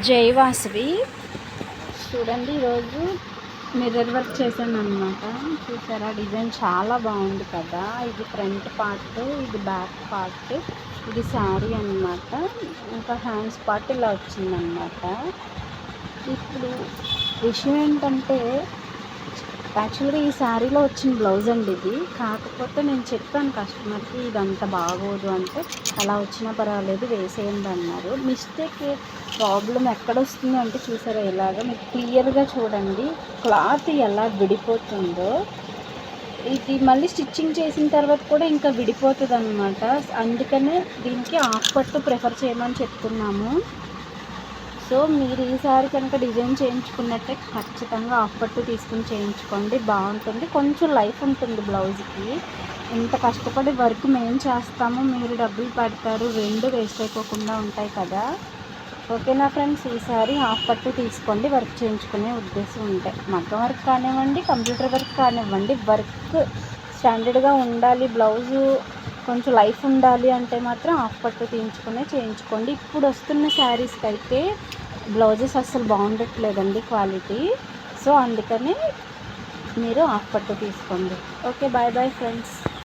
జై వాసవి. చూడండి, ఈరోజు మిర్రర్ వర్క్ చేశాను అనమాట. చూసారా, డిజైన్ చాలా బాగుంది కదా. ఇది ఫ్రంట్ పార్ట్, ఇది బ్యాక్ పార్ట్, ఇది శారీ అనమాట. ఇంకా హ్యాండ్స్ పార్ట్ ఇలా వచ్చిందనమాట. ఇప్పుడు విషయం ఏంటంటే, యాక్చువల్గా ఈ శారీలో వచ్చిన బ్లౌజ్ అండి ఇది. కాకపోతే నేను చెప్పాను కస్టమర్కి ఇదంతా బాగోదు అంటే, అలా వచ్చినా పర్వాలేదు వేసేయండి అన్నారు. మిస్టేక్ ప్రాబ్లం ఎక్కడ వస్తుందో అంటే, చూసారా ఇలాగ మీకు క్లియర్గా చూడండి క్లాత్ ఎలా విడిపోతుందో. ఇది మళ్ళీ స్టిచ్చింగ్ చేసిన తర్వాత కూడా ఇంకా విడిపోతుంది అనమాట. అందుకనే దీనికి హాఫ్ పట్టు ప్రిఫర్ చేయమని చెప్తున్నాము. సో మీరు ఈసారి కనుక డిజైన్ చేయించుకున్నట్టే ఖచ్చితంగా హాఫ్ పట్టు తీసుకుని చేయించుకోండి, బాగుంటుంది. కొంచెం లైఫ్ ఉంటుంది బ్లౌజ్కి. ఇంత కష్టపడి వర్క్ మేము చేస్తాము, మీరు డబ్బులు పెడతారు, రెండు వేస్ట్ అయిపోకుండా ఉంటాయి కదా. ఓకేనా ఫ్రెండ్స్, ఈసారి హాఫ్ పట్టు తీసుకోండి వర్క్ చేయించుకునే ఉద్దేశం ఉంటే. మగ్గం వర్క్ కానివ్వండి, కంప్యూటర్ వర్క్ కానివ్వండి, వర్క్ స్టాండర్డ్గా ఉండాలి, బ్లౌజు కొంచెం లైఫ్ ఉండాలి అంటే మాత్రం హాఫ్ పట్టు చేయించుకోండి. ఇప్పుడు వస్తున్న శారీస్కి అయితే బ్లౌజెస్ అస్సలు బాగుండట్లేదండి క్వాలిటీ. సో అందుకని మీరు హాఫ్ పట్టు తీసుకోండి. Okay, bye bye friends.